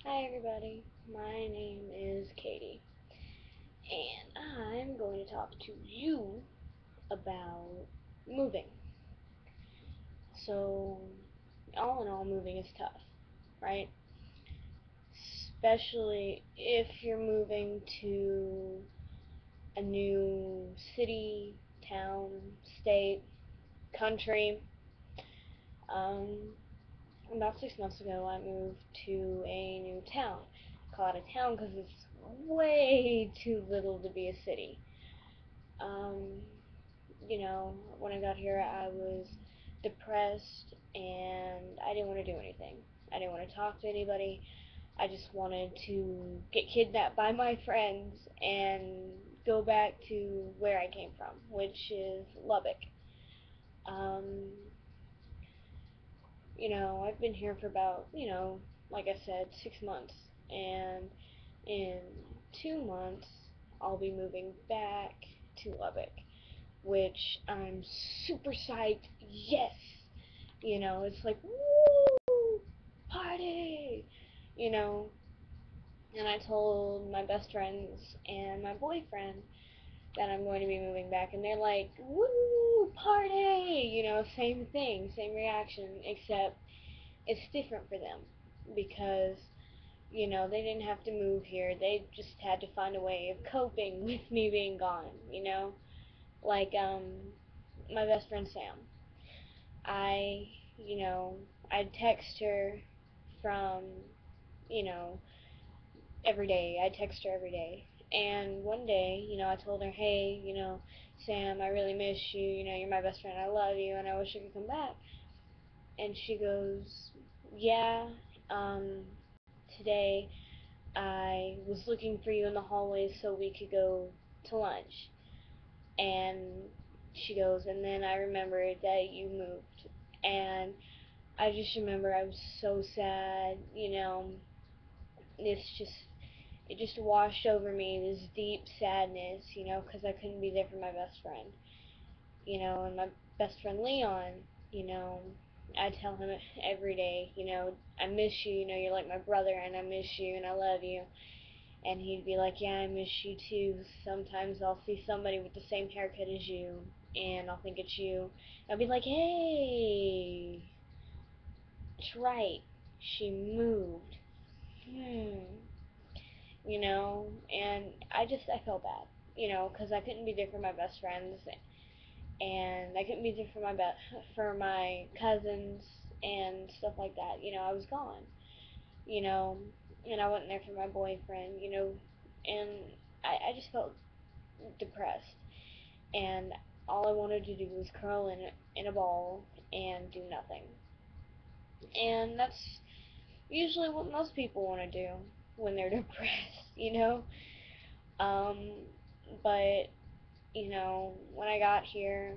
Hi everybody, my name is Katie, and I'm going to talk to you about moving. So, all in all, moving is tough, right? Especially if you're moving to a new city, town, state, country. Um, about 6 months ago, I moved to a new town. I call it a town because it's way too little to be a city. Um, when I got here, I was depressed and I didn't want to do anything. I didn't want to talk to anybody. I just wanted to get kidnapped by my friends and go back to where I came from, which is Lubbock. Um, I've been here for about, like I said, 6 months. And in 2 months, I'll be moving back to Lubbock, which I'm super psyched. Yes! It's like, woo! Party! You know, and I told my best friends and my boyfriend that I'm going to be moving back, and they're like, woo! Party! Same thing, same reaction, except it's different for them because they didn't have to move here. They just had to find a way of coping with me being gone. Like, my best friend Sam. I, you know, I'd text her from, you know, every day. I'd text her every day. And one day, I told her, hey, Sam, I really miss you. You're my best friend. I love you, and I wish I could come back. And she goes, yeah, um, today I was looking for you in the hallways so we could go to lunch. And she goes, and then I remembered that you moved. And I just remember I was so sad. It's just, it just washed over me, this deep sadness, because I couldn't be there for my best friend. And my best friend Leon, you know, I tell him every day, I miss you, you're like my brother, and I miss you, and I love you. And he'd be like, yeah, I miss you too. Sometimes I'll see somebody with the same haircut as you, and I'll think it's you. I'll be like, hey, that's right, she moved. And I felt bad, because I couldn't be there for my best friends, and I couldn't be there for for my cousins and stuff like that. I was gone, you know, and I wasn't there for my boyfriend, and I just felt depressed, and all I wanted to do was curl in a ball and do nothing. And that's usually what most people want to do when they're depressed. Um, but when I got here,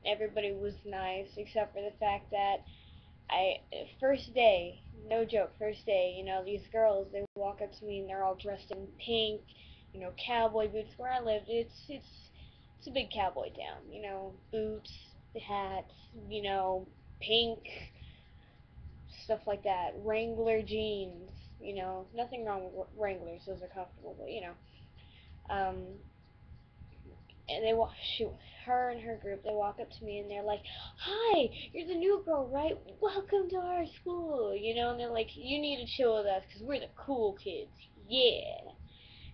everybody was nice except for the fact that I first day, no joke, first day, these girls they walk up to me and they're all dressed in pink, cowboy boots. Where I lived, it's a big cowboy town, boots, hats, pink stuff like that, Wrangler jeans, nothing wrong with Wranglers, those are comfortable, but um, and she, her and her group, they walk up to me and they're like, "Hi, you're the new girl, right? Welcome to our school," and they're like, "You need to chill with us because we're the cool kids." Yeah,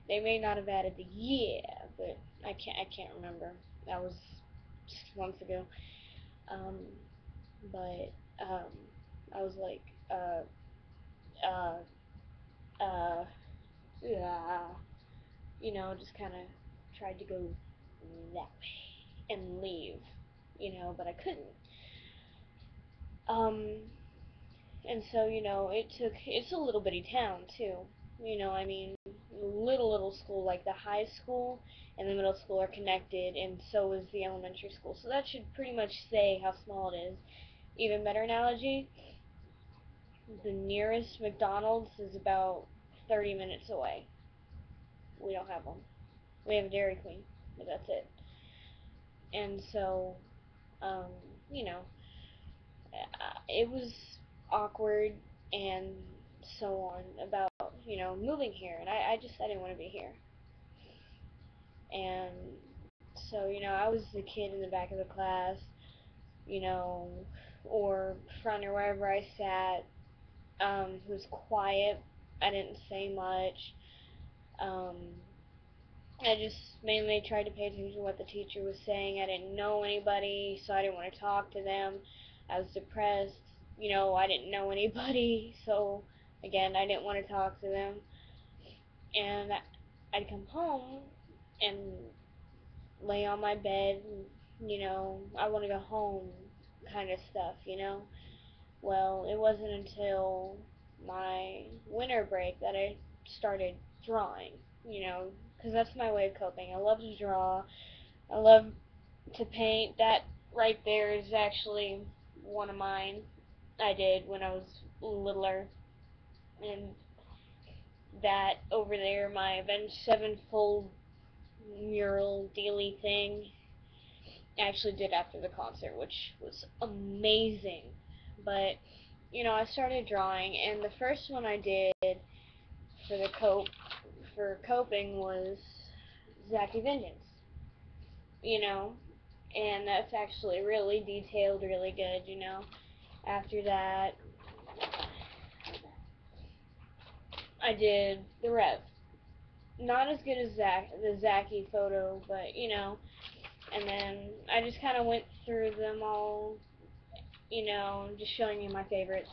they may not have added the yeah, but I can't remember. That was 6 months ago. Um, but I was like, uh, uh, yeah, just kind of tried to go that way and leave, but I couldn't. Um, and so, it's a little bitty town too. I mean, little school, like the high school and the middle school are connected, and so is the elementary school. So that should pretty much say how small it is. Even better analogy, the nearest McDonald's is about 30 minutes away. We don't have one. We have a Dairy Queen, but that's it. And so, um, you know, it was awkward and so on about moving here, and I didn't want to be here. And so, I was the kid in the back of the class, you know, or front or wherever I sat, who was quiet. I didn't say much. Um, I just mainly tried to pay attention to what the teacher was saying. I didn't know anybody, so I didn't want to talk to them. I was depressed. I didn't know anybody, so again, I didn't want to talk to them. And I'd come home and lay on my bed, I want to go home kind of stuff. Well, it wasn't until my winter break that I started drawing, because that's my way of coping. I love to draw. I love to paint. That right there is actually one of mine I did when I was littler. And that over there, my Avenged Sevenfold mural dealy thing, I actually did after the concert, which was amazing. But, I started drawing, and the first one I did for the for coping was Zacky Vengeance, you know, and that's actually really detailed, really good. After that, I did the Rev. Not as good as the Zacky photo, but and then I just kind of went through them all, just showing you my favorites.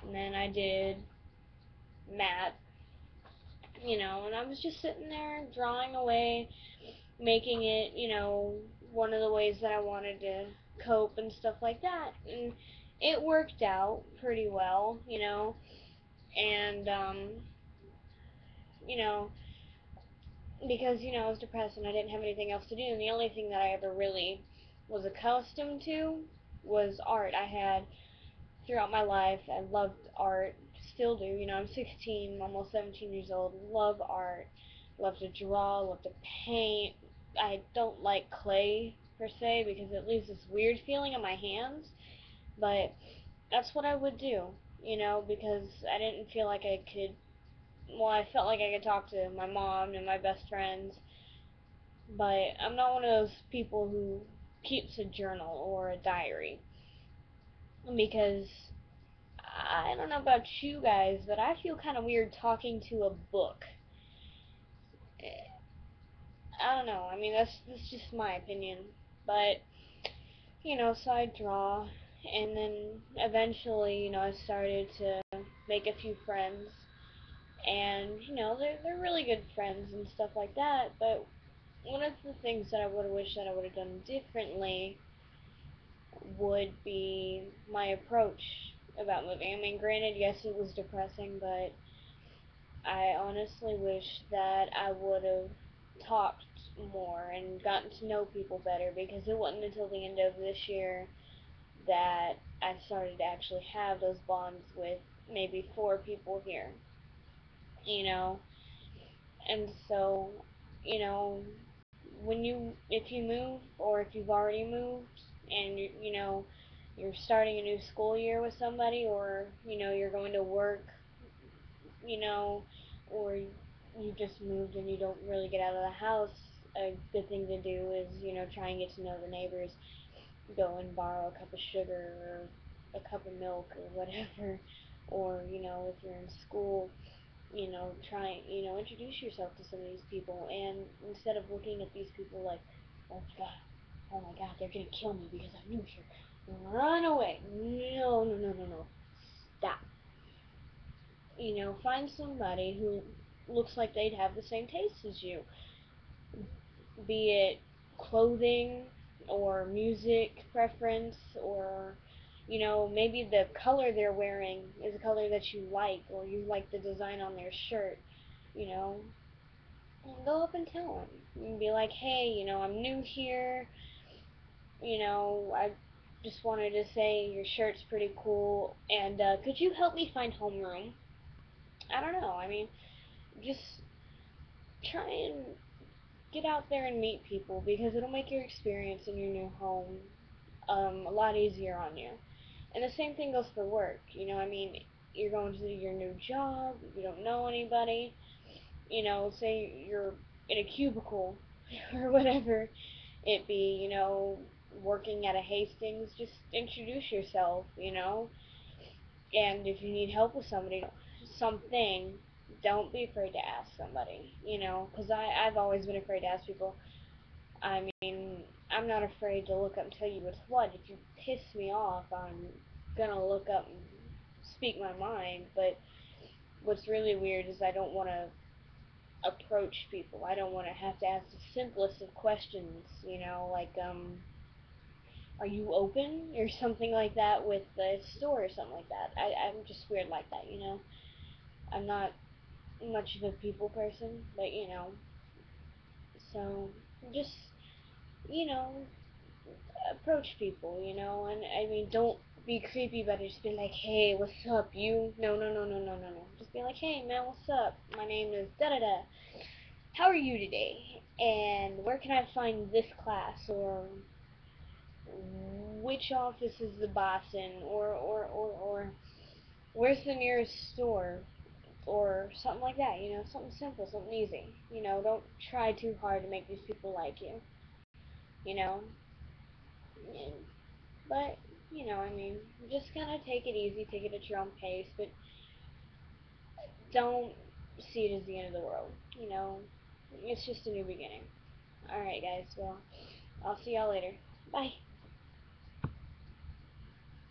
And then I did Matt, and I was just sitting there drawing away, making it, one of the ways that I wanted to cope and stuff like that. And it worked out pretty well, and, you know, because, I was depressed and I didn't have anything else to do, and the only thing that I ever really was accustomed to was art. I had throughout my life. I loved art, still do. I'm 16, almost 17 years old. Love art. Love to draw. Love to paint. I don't like clay per se because it leaves this weird feeling in my hands. But that's what I would do, because I didn't feel like I could. Well, I felt like I could talk to my mom and my best friends, but I'm not one of those people who keeps a journal or a diary because I don't know about you guys, but I feel kind of weird talking to a book. I don't know. I mean, that's just my opinion. But so I draw, and then eventually, I started to make a few friends, and they're really good friends and stuff like that. But one of the things that I would have wished that I would have done differently would be my approach about moving. I mean, granted, yes, it was depressing, but I honestly wish that I would have talked more and gotten to know people better, because it wasn't until the end of this year that I started to actually have those bonds with maybe 4 people here, you know. And so, you know, if you move, or if you've already moved and you're starting a new school year with somebody, or you're going to work, or you just moved and you don't really get out of the house, a good thing to do is, try and get to know the neighbors. Go and borrow a cup of sugar or a cup of milk or whatever. Or, if you're in school, try, introduce yourself to some of these people. And instead of looking at these people like, oh my god, they're gonna kill me because I'm new here, run away. No, no, no, no, no. Stop. Find somebody who looks like they'd have the same taste as you, be it clothing or music preference, or maybe the color they're wearing is a color that you like, or you like the design on their shirt. you know Go up and tell them and be like, hey, I'm new here, I just wanted to say your shirt's pretty cool, and could you help me find homeroom? I don't know, I mean, just try and get out there and meet people, because it'll make your experience in your new home a lot easier on you. And the same thing goes for work. I mean, you're going to your new job, you don't know anybody, say you're in a cubicle or whatever it be, working at a Hastings, just introduce yourself, and if you need help with something, don't be afraid to ask somebody, because I've always been afraid to ask people. I mean, I'm not afraid to look up and tell you what's what. If you piss me off, I'm gonna look up and speak my mind, but what's really weird is I don't want to approach people. I don't want to have to ask the simplest of questions, like, are you open? Or something like that with the store or something like that. I'm just weird like that, I'm not much of a people person, but, so just, you know, approach people, and I mean, don't be creepy about it. Just be like, hey, what's up, you? No, no, no, no, no, no, no. Just be like, hey, man, what's up? My name is da da da. How are you today? And where can I find this class? Or which office is the boss in? Or where's the nearest store? Or something like that, something simple, something easy. Don't try too hard to make these people like you, you know? And, but, I mean, just kind of take it easy, take it at your own pace, but don't see it as the end of the world, It's just a new beginning. Alright, guys, well, I'll see y'all later. Bye.